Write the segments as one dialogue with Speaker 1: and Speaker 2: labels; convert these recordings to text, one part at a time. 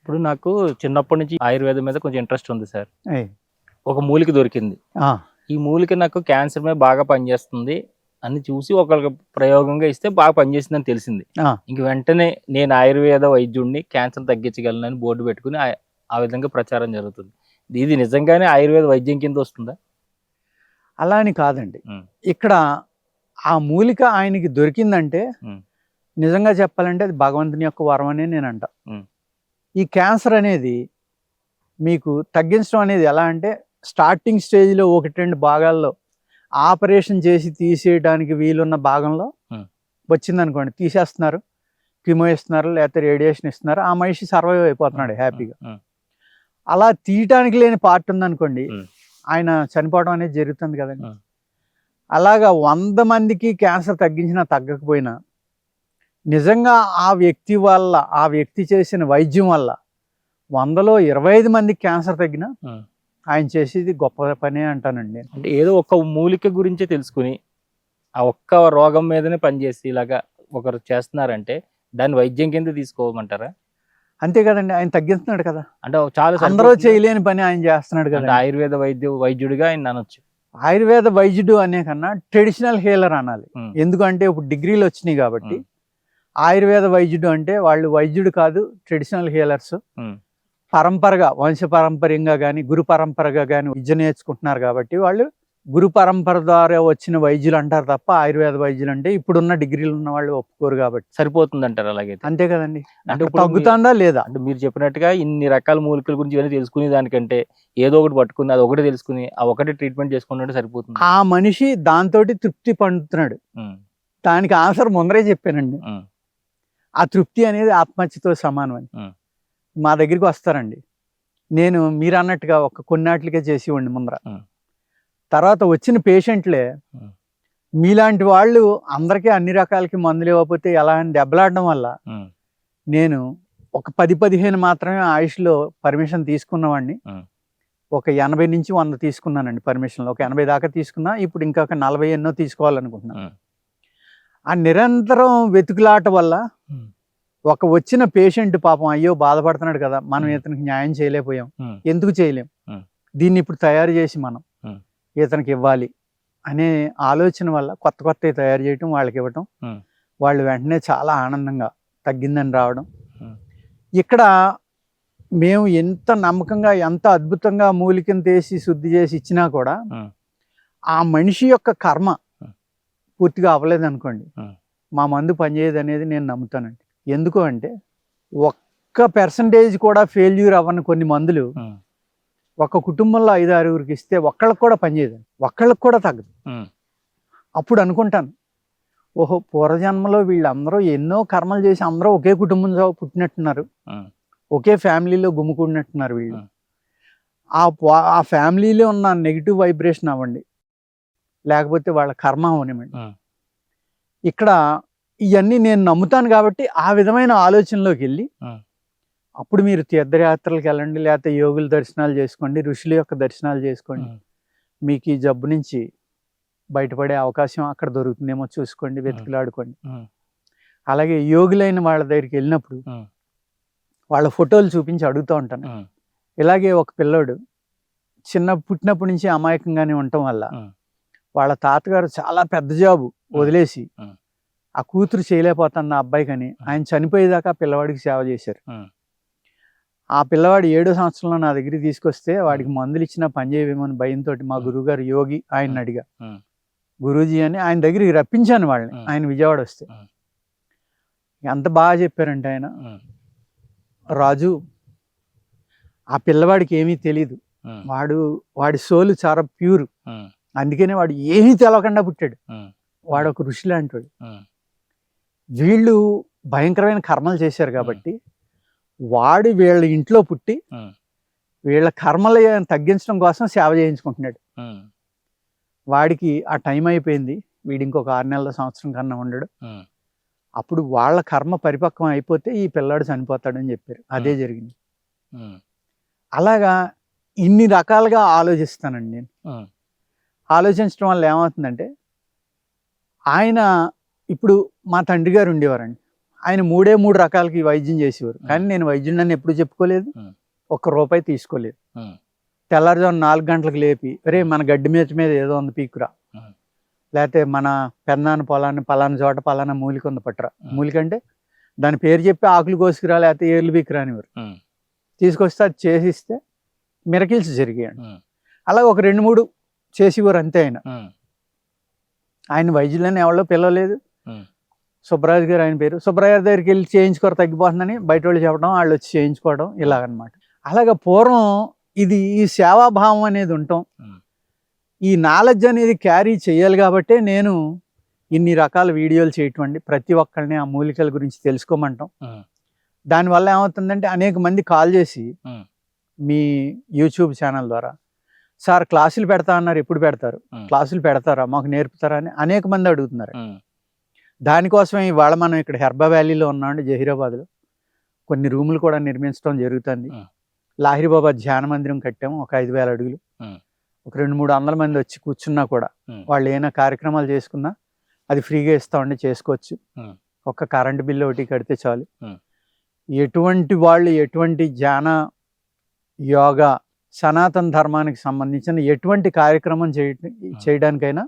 Speaker 1: ఇప్పుడు నాకు చిన్నప్పటి నుంచి ఆయుర్వేదం మీద కొంచెం ఇంట్రెస్ట్ ఉంది సార్.
Speaker 2: ఏయ్.
Speaker 1: ఒక మూలిక దొరికింది.
Speaker 2: ఆ,
Speaker 1: ఈ మూలిక నాకు క్యాన్సర్ మీద బాగా పనిచేస్తుంది అని చూసి ఒకళ్ళకి ప్రయోగంగా ఇస్తే బాగా పనిచేసిందని తెలిసింది.
Speaker 2: ఆ,
Speaker 1: ఇంక వెంటనే నేను ఆయుర్వేద వైద్యుడిని, క్యాన్సర్ తగ్గించగలనని బోర్డు పెట్టుకుని ఆ విధంగా ప్రచారం జరుగుతుంది. ఇది నిజంగానే ఆయుర్వేద వైద్యం కింద వస్తుందా?
Speaker 2: అలా అని కాదండి.
Speaker 1: ఉమ్,
Speaker 2: ఇక్కడ ఆ మూలిక ఆయనకి దొరికిందంటే
Speaker 1: ఉమ్,
Speaker 2: నిజంగా చెప్పాలంటే అది భగవంతుని యొక్క వరం అనే నేను అంట.
Speaker 1: ఉమ్,
Speaker 2: ఈ క్యాన్సర్ అనేది మీకు తగ్గించడం అనేది ఎలా అంటే స్టార్టింగ్ స్టేజ్లో 1-2 భాగాల్లో ఆపరేషన్ చేసి తీసేయడానికి వీలున్న భాగంలో
Speaker 1: ఉమ్,
Speaker 2: వచ్చిందనుకోండి, తీసేస్తున్నారు, కిమో ఇస్తున్నారు, లేకపోతే రేడియేషన్ ఇస్తున్నారు, ఆ మనిషి సర్వైవ్ అయిపోతున్నాడు హ్యాపీగా.
Speaker 1: ఉమ్,
Speaker 2: అలా తీయటానికి లేని పార్ట్ ఉందనుకోండి,
Speaker 1: ఉమ్,
Speaker 2: ఆయన చనిపోవడం అనేది జరుగుతుంది కదండి.
Speaker 1: ఉమ్.
Speaker 2: అలాగా 100 మందికి క్యాన్సర్ తగ్గించినా తగ్గకపోయినా నిజంగా ఆ వ్యక్తి వల్ల, ఆ వ్యక్తి చేసిన వైద్యం వల్ల 100లో 25 మందికి క్యాన్సర్ తగ్గినా
Speaker 1: ఉమ్.
Speaker 2: ఆయన చేసేది గొప్ప పనే అంటానండి నేను.
Speaker 1: అంటే ఏదో ఒక మూలిక గురించే తెలుసుకుని ఆ ఒక్క రోగం మీదనే పనిచేసి ఇలాగా ఒకరు చేస్తున్నారంటే దాన్ని వైద్యం కింద తీసుకోమంటారా?
Speaker 2: అంతే కదండి, ఆయన తగ్గిస్తున్నాడు కదా.
Speaker 1: అంటే చాలా
Speaker 2: అందరూ
Speaker 1: సరిపోతుందా?
Speaker 2: చేయలేని పని ఆయన చేస్తున్నాడు
Speaker 1: అంటే
Speaker 2: కదా.
Speaker 1: ఆయుర్వేద వైద్యుడిగా ఆయన అనొచ్చు.
Speaker 2: ఆయుర్వేద వైద్యుడు అనే కన్నా ట్రెడిషనల్ హీలర్ అనాలి.
Speaker 1: ఉమ్,
Speaker 2: ఎందుకంటే ఇప్పుడు డిగ్రీలు వచ్చినాయి కాబట్టి
Speaker 1: ఉమ్,
Speaker 2: ఆయుర్వేద వైద్యుడు అంటే వాళ్ళు వైద్యుడు కాదు, ట్రెడిషనల్ హీలర్స్.
Speaker 1: ఉమ్,
Speaker 2: పరంపరగా, వంశ పరంపర్యంగా కానీ గురు పరంపరగా కానీ విద్య నేర్చుకుంటున్నారు కాబట్టి వాళ్ళు గురు పరంపర ద్వారా వచ్చిన వైద్యులు అంటారు తప్ప ఆయుర్వేద వైద్యులు అంటే ఇప్పుడున్న డిగ్రీలు ఉన్న వాళ్ళు ఒప్పుకోరు కాబట్టి.
Speaker 1: సరిపోతుంది అంటారు అలాగైతే.
Speaker 2: అంతే కదండి.
Speaker 1: అంటే
Speaker 2: అంటే
Speaker 1: ఇప్పుడు
Speaker 2: తగ్గుతుందా లేదా?
Speaker 1: అంటే మీరు చెప్పినట్టుగా ఇన్ని రకాల మూలికల గురించి ఇవన్నీ తెలుసుకునే దానికంటే ఏదో ఒకటి పట్టుకుని అది ఒకటి తెలుసుకుని ఆ ఒకటి ట్రీట్మెంట్ చేసుకుంటే సరిపోతుంది.
Speaker 2: ఆ మనిషి దాంతో తృప్తి పొందుతున్నాడు.
Speaker 1: ఉమ్,
Speaker 2: దానికి ఆన్సర్ ముందరే చెప్పానండి.
Speaker 1: ఉమ్,
Speaker 2: ఆ తృప్తి అనేది ఆత్మహత్యతో సమానం అని.
Speaker 1: ఉమ్,
Speaker 2: మా దగ్గరికి వస్తారండి, నేను మీరు అన్నట్టుగా ఒక కొన్నాట్లకే చేసేవాడిని ముందర.
Speaker 1: ఉమ్,
Speaker 2: తర్వాత వచ్చిన పేషెంట్లే
Speaker 1: ఉమ్,
Speaker 2: మీలాంటి వాళ్ళు అందరికీ అన్ని రకాలకి మందులు ఇవ్వకపోతే ఎలా అని దెబ్బలాడడం వల్ల
Speaker 1: ఉమ్,
Speaker 2: నేను ఒక 10-15 మాత్రమే ఆయుష్లో పర్మిషన్ తీసుకున్నవాడిని.
Speaker 1: ఉమ్,
Speaker 2: ఒక 80 నుంచి 100 తీసుకున్నానండి పర్మిషన్లో. ఒక 80 దాకా తీసుకున్నా, ఇప్పుడు ఇంకొక 40 ఎన్నో తీసుకోవాలనుకుంటున్నాను.
Speaker 1: ఉమ్,
Speaker 2: ఆ నిరంతరం వెతుకులాట వల్ల
Speaker 1: ఉమ్,
Speaker 2: ఒక వచ్చిన పేషెంట్ పాపం అయ్యో బాధపడుతున్నాడు కదా, మనం
Speaker 1: ఉమ్.
Speaker 2: ఇతనికి న్యాయం చేయలేకపోయాం,
Speaker 1: ఉమ్,
Speaker 2: ఎందుకు చేయలేం,
Speaker 1: ఉమ్.
Speaker 2: దీన్ని ఇప్పుడు తయారు చేసి మనం
Speaker 1: ఉమ్.
Speaker 2: ఇతనికి ఇవ్వాలి అనే ఆలోచన వల్ల కొత్త కొత్తవి తయారు చేయటం, వాళ్ళకి ఇవ్వటం,
Speaker 1: ఉమ్,
Speaker 2: వాళ్ళు వెంటనే చాలా ఆనందంగా తగ్గిందని రావడం.
Speaker 1: ఉమ్,
Speaker 2: ఇక్కడ మేము ఎంత నమ్మకంగా, ఎంత అద్భుతంగా మూలికను తీసి శుద్ధి చేసి ఇచ్చినా కూడా
Speaker 1: ఉమ్,
Speaker 2: ఆ మనిషి యొక్క కర్మ
Speaker 1: ఉమ్.
Speaker 2: పూర్తిగా అవ్వలేదు అనుకోండి,
Speaker 1: ఉమ్.
Speaker 2: మా మందు పనిచేయదు అనేది నేను నమ్ముతానండి. ఎందుకు అంటే 1% కూడా ఫెయిల్యూర్ అవ్వని కొన్ని మందులు
Speaker 1: ఉమ్,
Speaker 2: ఒక కుటుంబంలో 5-6గురికి ఇస్తే ఒక్కళ్ళకి కూడా పనిచేయదు, ఒక్కళ్ళకి కూడా తగ్గదు.
Speaker 1: ఉమ్,
Speaker 2: అప్పుడు అనుకుంటాను, ఓహో పూర్వజన్మలో వీళ్ళందరూ ఎన్నో కర్మలు చేసి అందరూ ఒకే కుటుంబంలో పుట్టినట్టున్నారు,
Speaker 1: ఉమ్,
Speaker 2: ఒకే ఫ్యామిలీలో గుమ్ముకున్నట్టున్నారు వీళ్ళు.
Speaker 1: ఉమ్.
Speaker 2: ఆ ఫ్యామిలీలో ఉన్న నెగిటివ్ వైబ్రేషన్ అవ్వండి, లేకపోతే వాళ్ళ కర్మ అవనివ్వండి,
Speaker 1: ఉమ్.
Speaker 2: ఇక్కడ ఇవన్నీ నేను నమ్ముతాను కాబట్టి ఆ విధమైన ఆలోచనలోకి వెళ్ళి
Speaker 1: ఉమ్.
Speaker 2: అప్పుడు మీరు తీర్థయాత్రలకు వెళ్ళండి, లేకపోతే యోగుల దర్శనాలు చేసుకోండి, ఋషుల యొక్క దర్శనాలు చేసుకోండి,
Speaker 1: ఉమ్.
Speaker 2: మీకు ఈ జబ్బు నుంచి బయటపడే అవకాశం అక్కడ దొరుకుతుందేమో చూసుకోండి, వెతుకులాడుకోండి.
Speaker 1: ఉమ్.
Speaker 2: అలాగే యోగులైన వాళ్ళ దగ్గరికి వెళ్ళినప్పుడు
Speaker 1: ఉమ్.
Speaker 2: వాళ్ళ ఫోటోలు చూపించి అడుగుతూ ఉంటాను.
Speaker 1: ఉమ్.
Speaker 2: ఇలాగే ఒక పిల్లోడు పుట్టినప్పటి నుంచి అమాయకంగానే ఉండటం వల్ల
Speaker 1: ఉమ్.
Speaker 2: వాళ్ళ తాతగారు చాలా పెద్ద జాబు వదిలేసి
Speaker 1: ఉమ్.
Speaker 2: ఆ కూతురు చేయలేకపోతున్న అబ్బాయికని ఆయన చనిపోయేదాకా పిల్లవాడికి సేవ చేశారు.
Speaker 1: ఉమ్.
Speaker 2: ఆ పిల్లవాడు 7వ సంవత్సరంలో నా దగ్గరికి తీసుకొస్తే వాడికి మందులు ఇచ్చినా పనిచేయమని భయంతో మా గురువుగారు యోగి ఆయన అడిగా,
Speaker 1: ఉమ్.
Speaker 2: గురూజీ అని ఆయన దగ్గరికి రప్పించాను వాళ్ళని. ఆయన విజయవాడ వస్తే ఎంత బాగా చెప్పారంటే ఆయన,
Speaker 1: ఉమ్.
Speaker 2: రాజు ఆ పిల్లవాడికి ఏమీ తెలీదు,
Speaker 1: ఉమ్.
Speaker 2: వాడి సోలు చాలా ప్యూర్,
Speaker 1: ఉమ్.
Speaker 2: అందుకనే వాడు ఏమీ తెలవకుండా పుట్టాడు,
Speaker 1: ఉమ్.
Speaker 2: వాడు ఒక ఋషి లాంటి వాడు.
Speaker 1: ఉమ్.
Speaker 2: వీళ్ళు భయంకరమైన కర్మలు చేశారు కాబట్టి వాడు వీళ్ళ ఇంట్లో పుట్టి
Speaker 1: ఉమ్.
Speaker 2: వీళ్ళ కర్మలు తగ్గించడం కోసం సేవ చేయించుకుంటున్నాడు.
Speaker 1: ఉమ్.
Speaker 2: వాడికి ఆ టైం అయిపోయింది, వీడి ఇంకొక 6 నెలల సంవత్సరం కన్నా ఉండడు,
Speaker 1: ఉమ్.
Speaker 2: అప్పుడు వాళ్ళ కర్మ పరిపక్వం అయిపోతే ఈ పిల్లాడు చనిపోతాడని చెప్పారు. అదే జరిగింది.
Speaker 1: ఉమ్.
Speaker 2: అలాగా ఇన్ని రకాలుగా ఆలోచిస్తానండి నేను.
Speaker 1: ఉమ్.
Speaker 2: ఆలోచించడం వల్ల ఏమవుతుందంటే, ఆయన ఇప్పుడు మా తండ్రి గారు ఉండేవారండి, ఆయన 3 రకాలకి వైద్యం చేసేవారు. కానీ నేను వైద్యుడు నన్ను ఎప్పుడు చెప్పుకోలేదు, ₹1 తీసుకోలేదు. తెల్లారుజామున 4 గంటలకు లేపి, రే మన గడ్డి మీద ఏదో ఉంది పీకురా, లేకపోతే మన పెన్నాను పొలాన్ని పలానా చోట పలానా మూలిక ఉంది పట్టురా. మూలిక అంటే దాని పేరు చెప్పి ఆకులు కోసుకురా, లేకపోతే ఏర్లు పీకురా అనేవారు. తీసుకొస్తే అది చేసిస్తే మిరకిల్స్ జరిగాయండి. అలా ఒక 2-3 చేసేవారు అంతే. ఆయన వైద్యులని ఎవరో పిలవలేదు. సుబ్బరాజు గారు ఆయన పేరు. సుబ్బరాజు గారి దగ్గరికి వెళ్ళి చేయించుకోరు తగ్గిపోతుందని బయట వాళ్ళు చెప్పడం, వాళ్ళు వచ్చి చేయించుకోవడం ఇలాగనమాట. అలాగ పూర్వం ఇది ఈ సేవాభావం అనేది ఉంటాం, ఈ నాలెడ్జ్ అనేది క్యారీ చేయాలి. కాబట్టి నేను ఇన్ని రకాల వీడియోలు చేయటం అండి. ప్రతి ఒక్కరిని ఆ మూలికల గురించి తెలుసుకోమంటాం. దానివల్ల ఏమవుతుందంటే అనేక మంది కాల్ చేసి మీ యూట్యూబ్ ఛానల్ ద్వారా, సార్ క్లాసులు పెడతా అన్నారు, ఎప్పుడు పెడతారు, క్లాసులు పెడతారా, మాకు నేర్పుతారా అని అనేక మంది అడుగుతున్నారు. దానికోసమే ఇవాళ మనం ఇక్కడ హెర్బా వ్యాలీలో ఉన్నామండి, జహీరాబాద్లో. కొన్ని రూములు కూడా నిర్మించడం జరుగుతుంది. లాహిరి బాబా ధ్యాన మందిరం కట్టాము, ఒక 5,000 అడుగులు. ఒక 200-300 మంది వచ్చి కూర్చున్నా కూడా వాళ్ళు ఏమైనా కార్యక్రమాలు చేసుకున్నా అది ఫ్రీగా ఇస్తామండి, చేసుకోవచ్చు. ఒక కరెంటు బిల్లు ఒకటి కడితే చాలు. ఎటువంటి వాళ్ళు ఎటువంటి ధ్యాన యోగా సనాతన ధర్మానికి సంబంధించిన ఎటువంటి కార్యక్రమం చేయడానికైనా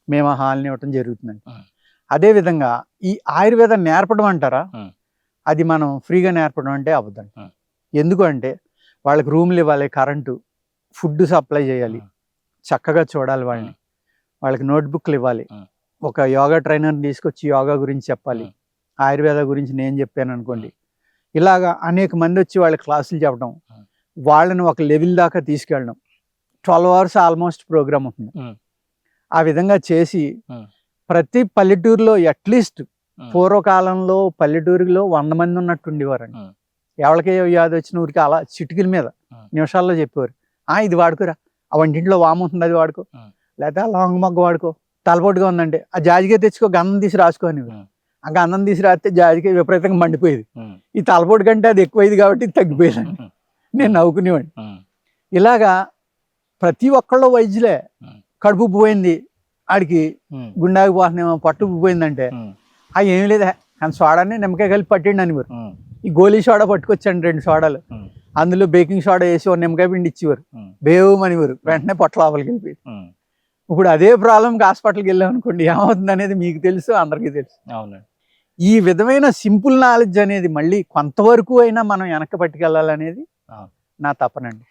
Speaker 2: మేము ఆ హాల్ని ఇవ్వటం జరుగుతుందండి. అదేవిధంగా ఈ ఆయుర్వేదం నేర్పడం అంటారా, అది మనం ఫ్రీగా నేర్పడం అంటే అవ్వదండి. ఎందుకు అంటే వాళ్ళకి రూమ్లు ఇవ్వాలి, కరెంటు, ఫుడ్ సప్లై చేయాలి, చక్కగా చూడాలి వాళ్ళని, వాళ్ళకి నోట్బుక్లు ఇవ్వాలి, ఒక యోగా ట్రైనర్ని తీసుకొచ్చి యోగా గురించి చెప్పాలి, ఆయుర్వేద గురించి నేను చెప్పాను అనుకోండి. ఇలాగా అనేక మంది వచ్చి వాళ్ళ క్లాసులు చెప్పడం, వాళ్ళని ఒక లెవెల్ దాకా తీసుకెళ్ళడం. 12 hours ఆల్మోస్ట్ ప్రోగ్రామ్ ఉంటుంది. ఆ విధంగా చేసి ప్రతి పల్లెటూరులో అట్లీస్ట్ పూర్వకాలంలో పల్లెటూరులో 100 మంది ఉన్నట్టు ఉండేవారండి. ఎవరికే వ్యాధి వచ్చిన ఊరికి అలా చిటికల మీద నిమిషాల్లో చెప్పేవారు, ఇది వాడుకోరా, ఆ వంటింట్లో వాము ఉంటుంది అది వాడుకో, లేకపోతే ఆ లాంగ్ మొగ్గ వాడుకో, తలపోటుగా ఉందంటే ఆ జాజికాయ తెచ్చుకో, గంధం తీసి రాసుకొని. ఆ గంధం తీసి రాస్తే జాజికాయ విపరీతంగా మండిపోయేది. ఈ తలపోటు కంటే అది ఎక్కువైంది కాబట్టి ఇది తగ్గిపోయేదండి. నేను నవ్వుకునేవాడిని. ఇలాగా ప్రతి ఒక్కళ్ళు వైద్యులే. కడుపు పోయింది, ఆడికి గుండాకి పోతున్నామో, పట్టు పోయిందంటే ఏం లేదా కానీ సోడాని నిమ్మకాయ కలిపి పట్టండి అనివారు. ఈ గోలీ సోడా పట్టుకొచ్చండి 2 సోడాలు, అందులో బేకింగ్ సోడా వేసి ఒక నిమ్మకాయ పిండి ఇచ్చేవారు, బేవమనివారు, వెంటనే పొట్ట లోపలికి వెళ్ళిపోయి. ఇప్పుడు అదే ప్రాబ్లంకి హాస్పిటల్కి వెళ్ళాం అనుకోండి, ఏమవుతుంది అనేది మీకు తెలుసు, అందరికీ తెలుసు. ఈ విధమైన సింపుల్ నాలెడ్జ్ అనేది మళ్ళీ కొంతవరకు అయినా మనం వెనక్కి పట్టుకెళ్ళాలనేది నా తపనండి.